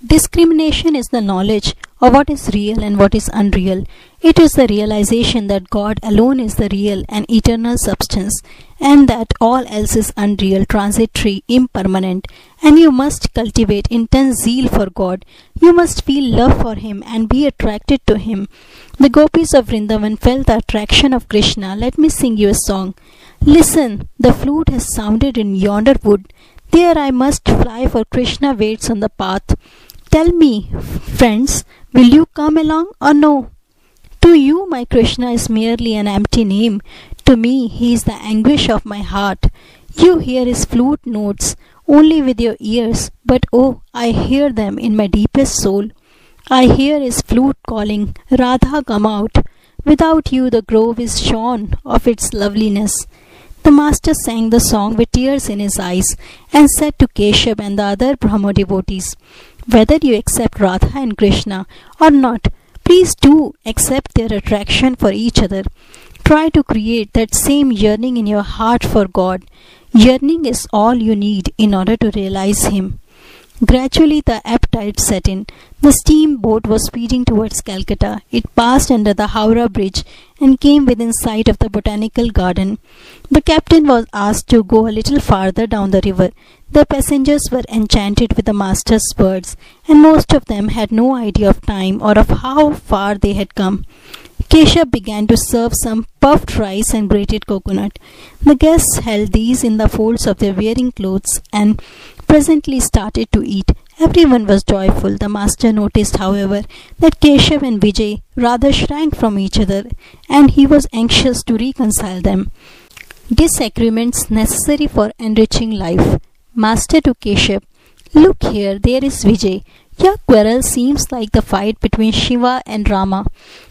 Discrimination is the knowledge of what is real and what is unreal. It is the realization that God alone is the real and eternal substance, and that all else is unreal, transitory, impermanent. And you must cultivate intense zeal for God. You must feel love for Him and be attracted to Him. The gopis of Vrindavan felt the attraction of Krishna. Let me sing you a song. Listen, the flute has sounded in yonder wood. There I must fly, for Krishna waits on the path. Tell me, friends, will you come along or no? To you, my Krishna is merely an empty name. To me, he is the anguish of my heart. You hear his flute notes only with your ears, but oh, I hear them in my deepest soul. I hear his flute calling, Radha, come out. Without you, the grove is shorn of its loveliness. The master sang the song with tears in his eyes and said to Keshav and the other Brahmo devotees, whether you accept Radha and Krishna or not, please do accept their attraction for each other. Try to create that same yearning in your heart for God. Yearning is all you need in order to realize Him. Gradually the ebb tide set in. The steamboat was speeding towards Calcutta. It passed under the Howrah Bridge and came within sight of the botanical garden. The captain was asked to go a little farther down the river. The passengers were enchanted with the master's words, and most of them had no idea of time or of how far they had come. Keshav began to serve some puffed rice and grated coconut. The guests held these in the folds of their wearing clothes and presently started to eat. Everyone was joyful. The master noticed, however, that Keshav and Vijay rather shrank from each other, and he was anxious to reconcile them. Disagreements necessary for enriching life. Master to Keshav, look here, there is Vijay. Your quarrel seems like the fight between Shiva and Rama.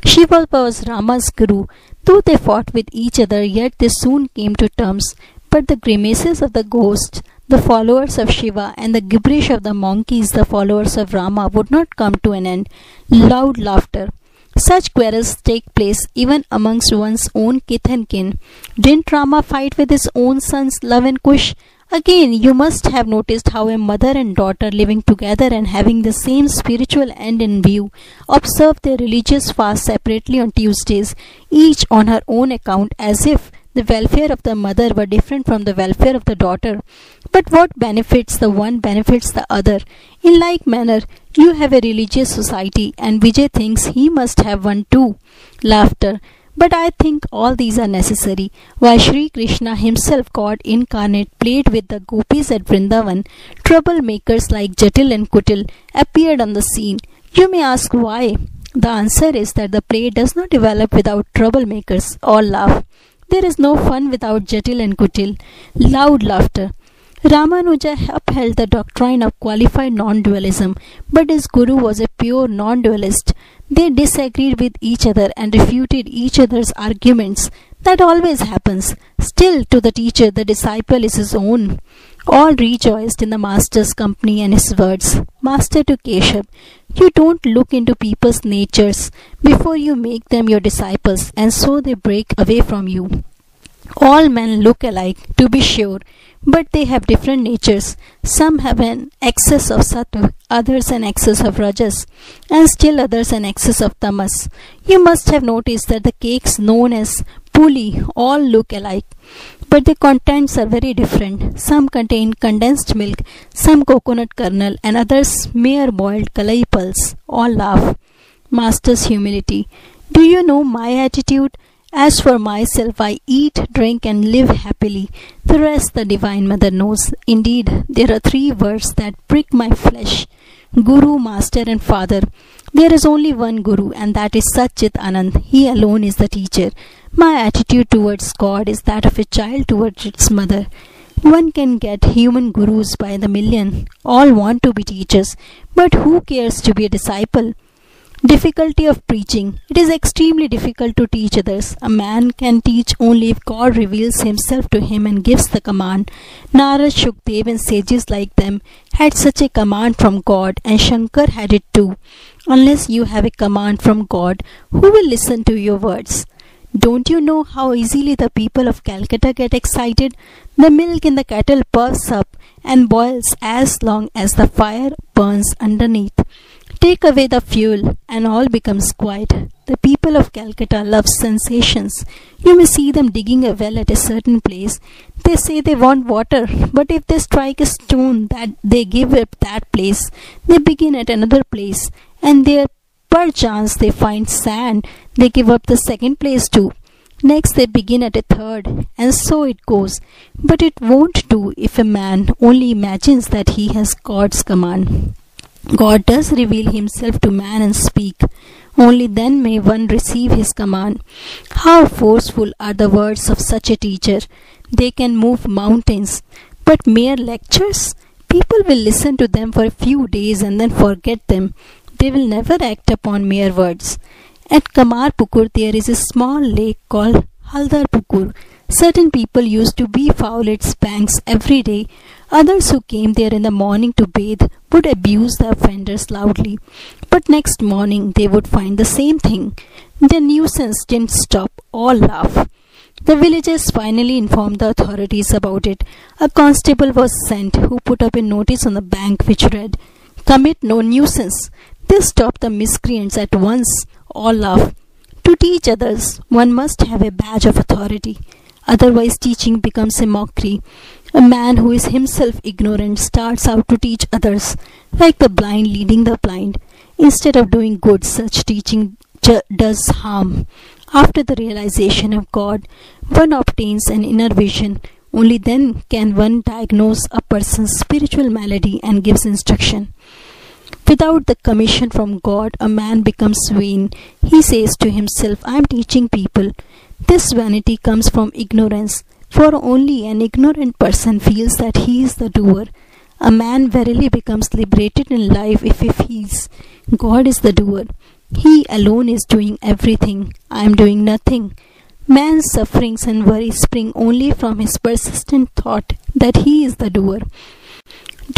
Shiva was Rama's guru. Though they fought with each other, yet they soon came to terms. But the grimaces of the ghosts, the followers of Shiva, and the gibberish of the monkeys, the followers of Rama, would not come to an end. Loud laughter. Such quarrels take place even amongst one's own kith and kin. Didn't Rama fight with his own sons Love and Kush? Again, you must have noticed how a mother and daughter living together and having the same spiritual end in view observe their religious fast separately on Tuesdays, each on her own account, as if the welfare of the mother were different from the welfare of the daughter. But what benefits the one benefits the other. In like manner, you have a religious society, and Vijay thinks he must have one too. Laughter. But I think all these are necessary. While Sri Krishna himself, God incarnate, played with the gopis at Vrindavan, troublemakers like Jatil and Kutil appeared on the scene. You may ask why. The answer is that the play does not develop without troublemakers. All laugh. There is no fun without Jatil and Kutil. Loud laughter. Ramanuja upheld the doctrine of qualified non-dualism, but his guru was a pure non-dualist. They disagreed with each other and refuted each other's arguments. That always happens. Still, to the teacher, the disciple is his own. All rejoiced in the master's company and his words. Master to Keshav, you don't look into people's natures before you make them your disciples, and so they break away from you. All men look alike, to be sure, but they have different natures. Some have an excess of sattva, others an excess of rajas, and still others an excess of tamas. You must have noticed that the cakes known as puli all look alike, but their contents are very different. Some contain condensed milk, some coconut kernel, and others mere boiled kalai pulse. All laugh. Master's humility. Do you know my attitude? As for myself, I eat, drink, and live happily. The rest the Divine Mother knows. Indeed, there are three words that prick my flesh: Guru, Master, and Father. There is only one Guru, and that is Satchit Anand. He alone is the teacher. My attitude towards God is that of a child towards its mother. One can get human gurus by the million. All want to be teachers, but who cares to be a disciple? Difficulty of preaching. It is extremely difficult to teach others. A man can teach only if God reveals himself to him and gives the command. Narad, Shukdev, and sages like them had such a command from God, and Shankar had it too. Unless you have a command from God, who will listen to your words? Don't you know how easily the people of Calcutta get excited? The milk in the kettle puffs up, and boils as long as the fire burns underneath. Take away the fuel and all becomes quiet. The people of Calcutta love sensations. You may see them digging a well at a certain place. They say they want water, but if they strike a stone that they give up that place, they begin at another place, and there perchance they find sand, they give up the second place too. Next they begin at a third, and so it goes. But it won't do if a man only imagines that he has God's command. God does reveal himself to man and speak. Only then may one receive his command. How forceful are the words of such a teacher! They can move mountains. But mere lectures? People will listen to them for a few days and then forget them. They will never act upon mere words. At Kamarpukur there is a small lake called Haldarpukur. Certain people used to befoul its banks every day. Others who came there in the morning to bathe would abuse the offenders loudly. But next morning they would find the same thing. The nuisance didn't stop. All laugh. The villagers finally informed the authorities about it. A constable was sent who put up a notice on the bank which read, "Commit no nuisance." This stopped the miscreants at once. All laugh. To teach others, one must have a badge of authority. Otherwise teaching becomes a mockery. A man who is himself ignorant starts out to teach others, like the blind leading the blind. Instead of doing good, such teaching does harm. After the realization of God, one obtains an inner vision. Only then can one diagnose a person's spiritual malady and gives instruction. Without the commission from God, a man becomes vain. He says to himself, "I am teaching people." This vanity comes from ignorance, for only an ignorant person feels that he is the doer. A man verily becomes liberated in life if he feels God is the doer. He alone is doing everything. I am doing nothing. Man's sufferings and worries spring only from his persistent thought that he is the doer.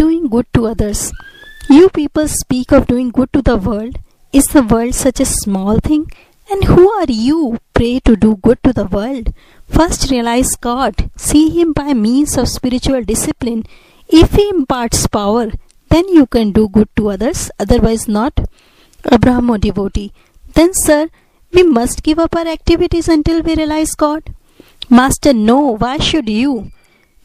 Doing good to others. You people speak of doing good to the world. Is the world such a small thing? And who are you, pray, to do good to the world? First realize God. See Him by means of spiritual discipline. If He imparts power, then you can do good to others, otherwise not. A Brahmo devotee. Then, sir, we must give up our activities until we realize God? Master, no. Why should you?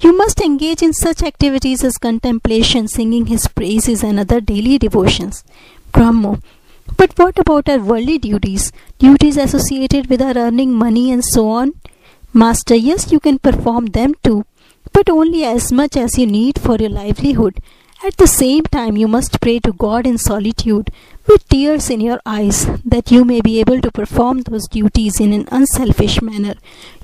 You must engage in such activities as contemplation, singing His praises, and other daily devotions. Brahmo. But what about our worldly duties? Duties associated with our earning money and so on? Master, yes, you can perform them too, but only as much as you need for your livelihood. At the same time, you must pray to God in solitude, with tears in your eyes, that you may be able to perform those duties in an unselfish manner.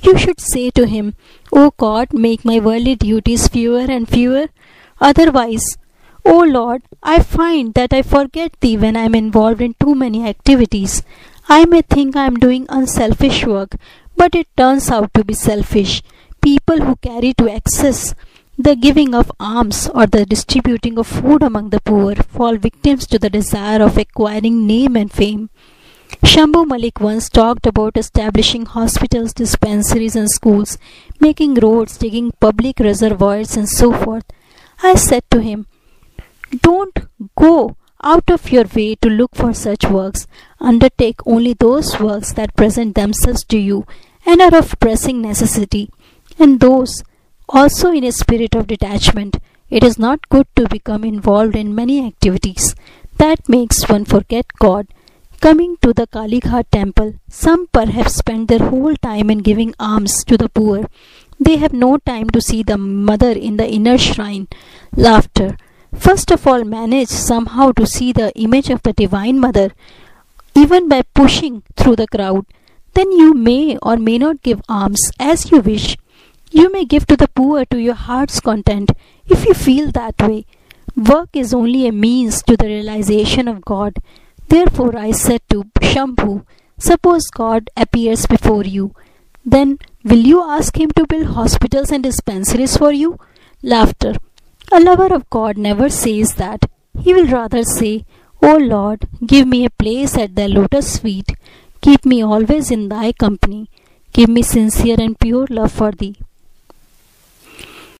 You should say to Him, "O God, make my worldly duties fewer and fewer. Otherwise, O Lord, I find that I forget Thee when I am involved in too many activities. I may think I am doing unselfish work, but it turns out to be selfish. People who carry to excess the giving of alms or the distributing of food among the poor fall victims to the desire of acquiring name and fame." Shambhu Malik once talked about establishing hospitals, dispensaries and schools, making roads, digging public reservoirs and so forth. I said to him, "Don't go out of your way to look for such works. Undertake only those works that present themselves to you and are of pressing necessity, and those also in a spirit of detachment. It is not good to become involved in many activities. That makes one forget God." Coming to the Kalighat temple, some perhaps spend their whole time in giving alms to the poor. They have no time to see the mother in the inner shrine. Laughter. First of all, manage somehow to see the image of the Divine Mother, even by pushing through the crowd. Then you may or may not give alms as you wish. You may give to the poor to your heart's content if you feel that way. Work is only a means to the realization of God. Therefore I said to Shambhu, "Suppose God appears before you, then will you ask Him to build hospitals and dispensaries for you?" Laughter. A lover of God never says that. He will rather say, "O Lord, give me a place at Thy lotus feet. Keep me always in Thy company. Give me sincere and pure love for Thee."